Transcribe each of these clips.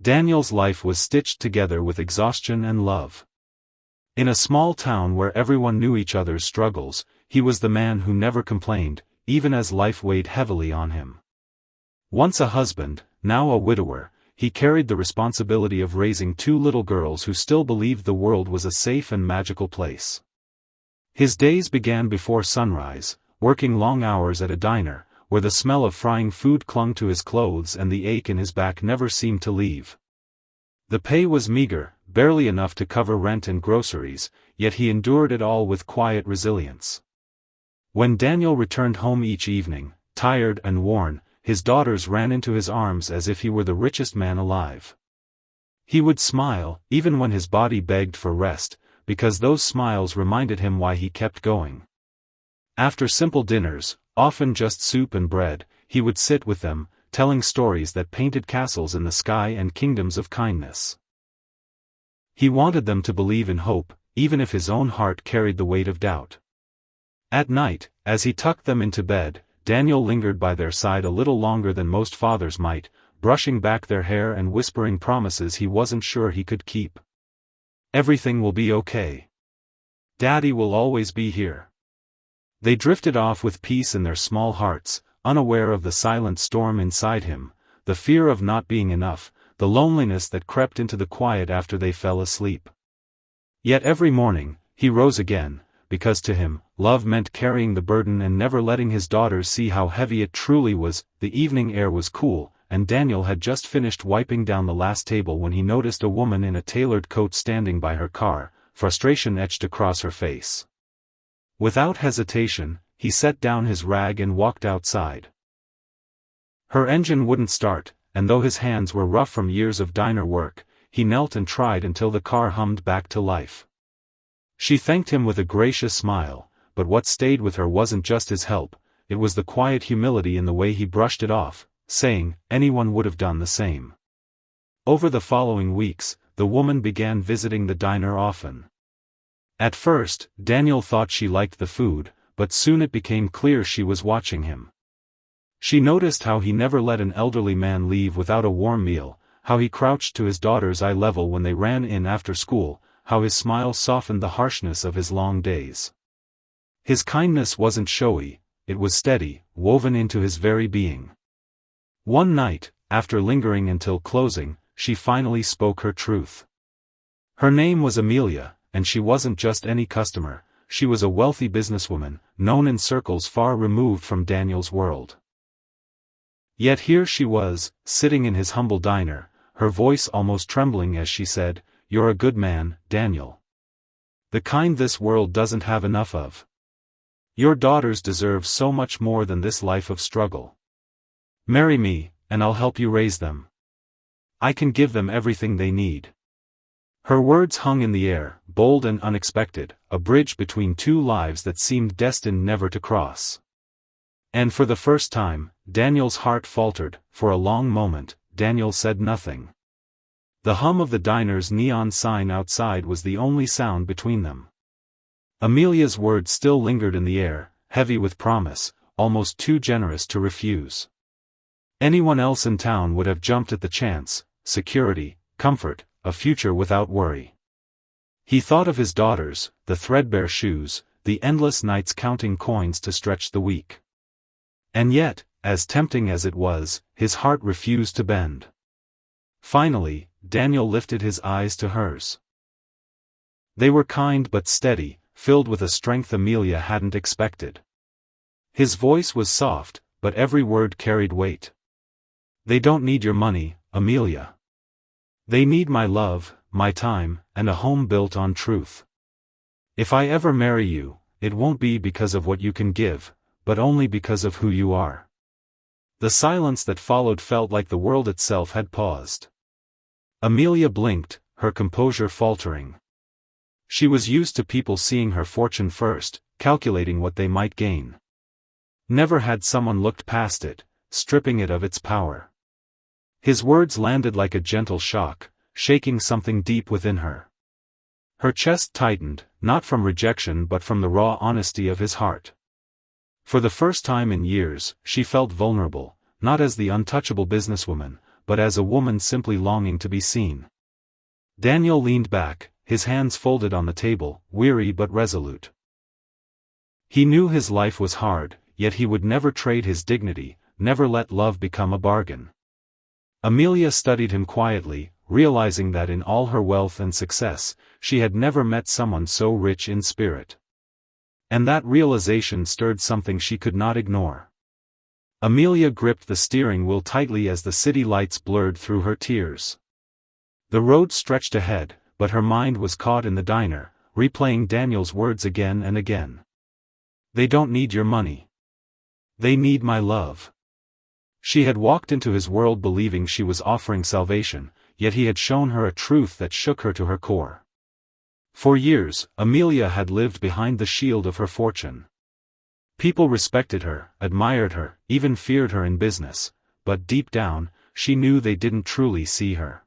Daniel's life was stitched together with exhaustion and love. In a small town where everyone knew each other's struggles, he was the man who never complained, even as life weighed heavily on him. Once a husband, now a widower, he carried the responsibility of raising two little girls who still believed the world was a safe and magical place. His days began before sunrise, working long hours at a diner, where the smell of frying food clung to his clothes and the ache in his back never seemed to leave. The pay was meager, barely enough to cover rent and groceries, yet he endured it all with quiet resilience. When Daniel returned home each evening, tired and worn, his daughters ran into his arms as if he were the richest man alive. He would smile, even when his body begged for rest, because those smiles reminded him why he kept going. After simple dinners, often just soup and bread, he would sit with them, telling stories that painted castles in the sky and kingdoms of kindness. He wanted them to believe in hope, even if his own heart carried the weight of doubt. At night, as he tucked them into bed, Daniel lingered by their side a little longer than most fathers might, brushing back their hair and whispering promises he wasn't sure he could keep. "Everything will be okay. Daddy will always be here." They drifted off with peace in their small hearts, unaware of the silent storm inside him, the fear of not being enough, the loneliness that crept into the quiet after they fell asleep. Yet every morning, he rose again, because to him, love meant carrying the burden and never letting his daughters see how heavy it truly was. The evening air was cool, and Daniel had just finished wiping down the last table when he noticed a woman in a tailored coat standing by her car, frustration etched across her face. Without hesitation, he set down his rag and walked outside. Her engine wouldn't start, and though his hands were rough from years of diner work, he knelt and tried until the car hummed back to life. She thanked him with a gracious smile, but what stayed with her wasn't just his help, it was the quiet humility in the way he brushed it off, saying, anyone would have done the same. Over the following weeks, the woman began visiting the diner often. At first, Daniel thought she liked the food, but soon it became clear she was watching him. She noticed how he never let an elderly man leave without a warm meal, how he crouched to his daughter's eye level when they ran in after school, how his smile softened the harshness of his long days. His kindness wasn't showy, it was steady, woven into his very being. One night, after lingering until closing, she finally spoke her truth. Her name was Amelia, and she wasn't just any customer, she was a wealthy businesswoman, known in circles far removed from Daniel's world. Yet here she was, sitting in his humble diner, her voice almost trembling as she said, "You're a good man, Daniel. The kind this world doesn't have enough of. Your daughters deserve so much more than this life of struggle. Marry me, and I'll help you raise them. I can give them everything they need." Her words hung in the air, bold and unexpected, a bridge between two lives that seemed destined never to cross. And for the first time, Daniel's heart faltered. For a long moment, Daniel said nothing. The hum of the diner's neon sign outside was the only sound between them. Amelia's words still lingered in the air, heavy with promise, almost too generous to refuse. Anyone else in town would have jumped at the chance: security, comfort, a future without worry. He thought of his daughters, the threadbare shoes, the endless nights counting coins to stretch the week. And yet, as tempting as it was, his heart refused to bend. Finally, Daniel lifted his eyes to hers. They were kind but steady, filled with a strength Amelia hadn't expected. His voice was soft, but every word carried weight. "They don't need your money, Amelia. They need my love, my time, and a home built on truth. If I ever marry you, it won't be because of what you can give, but only because of who you are." The silence that followed felt like the world itself had paused. Amelia blinked, her composure faltering. She was used to people seeing her fortune first, calculating what they might gain. Never had someone looked past it, stripping it of its power. His words landed like a gentle shock, shaking something deep within her. Her chest tightened, not from rejection but from the raw honesty of his heart. For the first time in years, she felt vulnerable, not as the untouchable businesswoman, but as a woman simply longing to be seen. Daniel leaned back, his hands folded on the table, weary but resolute. He knew his life was hard, yet he would never trade his dignity, never let love become a bargain. Amelia studied him quietly, realizing that in all her wealth and success, she had never met someone so rich in spirit. And that realization stirred something she could not ignore. Amelia gripped the steering wheel tightly as the city lights blurred through her tears. The road stretched ahead, but her mind was caught in the diner, replaying Daniel's words again and again. "They don't need your money. They need my love." She had walked into his world believing she was offering salvation, yet he had shown her a truth that shook her to her core. For years, Amelia had lived behind the shield of her fortune. People respected her, admired her, even feared her in business, but deep down, she knew they didn't truly see her.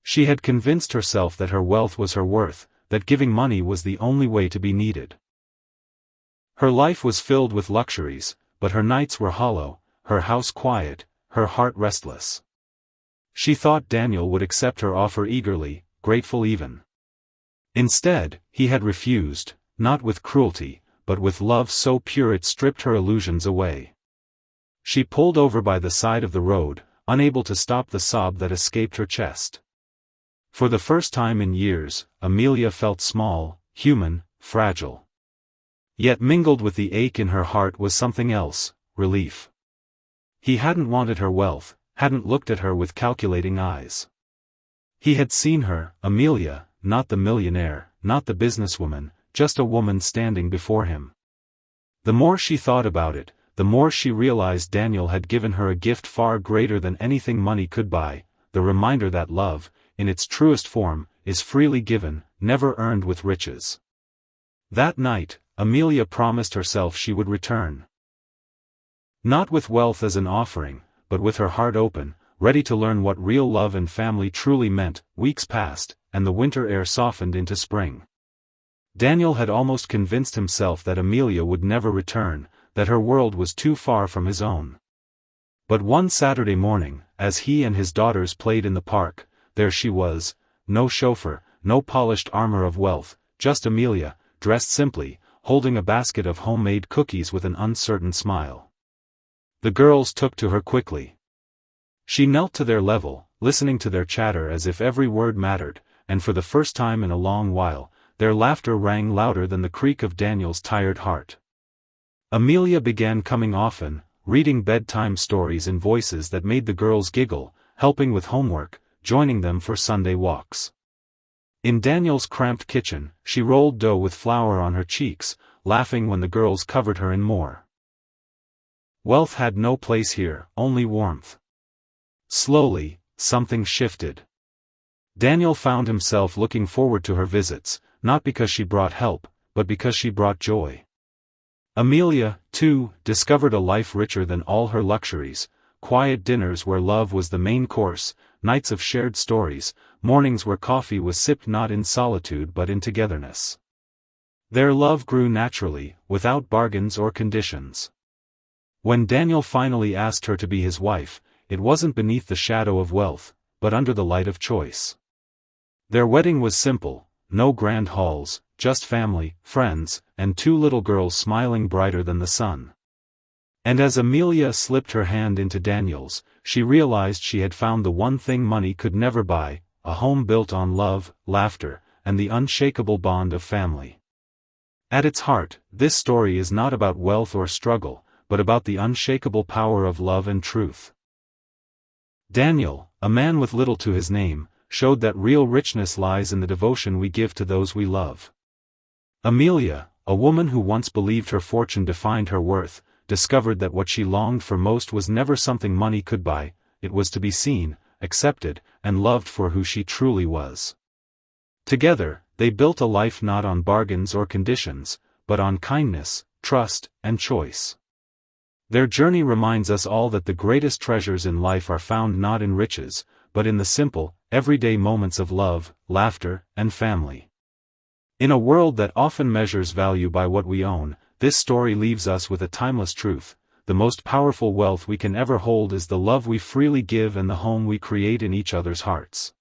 She had convinced herself that her wealth was her worth, that giving money was the only way to be needed. Her life was filled with luxuries, but her nights were hollow, her house quiet, her heart restless. She thought Daniel would accept her offer eagerly, grateful even. Instead, he had refused, not with cruelty, but with love so pure it stripped her illusions away. She pulled over by the side of the road, unable to stop the sob that escaped her chest. For the first time in years, Amelia felt small, human, fragile. Yet mingled with the ache in her heart was something else, relief. He hadn't wanted her wealth, hadn't looked at her with calculating eyes. He had seen her, Amelia, not the millionaire, not the businesswoman, just a woman standing before him. The more she thought about it, the more she realized Daniel had given her a gift far greater than anything money could buy, the reminder that love, in its truest form, is freely given, never earned with riches. That night, Amelia promised herself she would return. Not with wealth as an offering, but with her heart open, ready to learn what real love and family truly meant. Weeks passed, and the winter air softened into spring. Daniel had almost convinced himself that Amelia would never return, that her world was too far from his own. But one Saturday morning, as he and his daughters played in the park, there she was, no chauffeur, no polished armor of wealth, just Amelia, dressed simply, holding a basket of homemade cookies with an uncertain smile. The girls took to her quickly. She knelt to their level, listening to their chatter as if every word mattered, and for the first time in a long while, their laughter rang louder than the creak of Daniel's tired heart. Amelia began coming often, reading bedtime stories in voices that made the girls giggle, helping with homework, joining them for Sunday walks. In Daniel's cramped kitchen, she rolled dough with flour on her cheeks, laughing when the girls covered her in more. Wealth had no place here, only warmth. Slowly, something shifted. Daniel found himself looking forward to her visits, not because she brought help, but because she brought joy. Amelia, too, discovered a life richer than all her luxuries, quiet dinners where love was the main course, nights of shared stories, mornings where coffee was sipped not in solitude but in togetherness. Their love grew naturally, without bargains or conditions. When Daniel finally asked her to be his wife, it wasn't beneath the shadow of wealth, but under the light of choice. Their wedding was simple. No grand halls, just family, friends, and two little girls smiling brighter than the sun. And as Amelia slipped her hand into Daniel's, she realized she had found the one thing money could never buy, a home built on love, laughter, and the unshakable bond of family. At its heart, this story is not about wealth or struggle, but about the unshakable power of love and truth. Daniel, a man with little to his name, showed that real richness lies in the devotion we give to those we love. Amelia, a woman who once believed her fortune defined her worth, discovered that what she longed for most was never something money could buy, it was to be seen, accepted, and loved for who she truly was. Together, they built a life not on bargains or conditions, but on kindness, trust, and choice. Their journey reminds us all that the greatest treasures in life are found not in riches, but in the simple, everyday moments of love, laughter, and family. In a world that often measures value by what we own, this story leaves us with a timeless truth: the most powerful wealth we can ever hold is the love we freely give and the home we create in each other's hearts.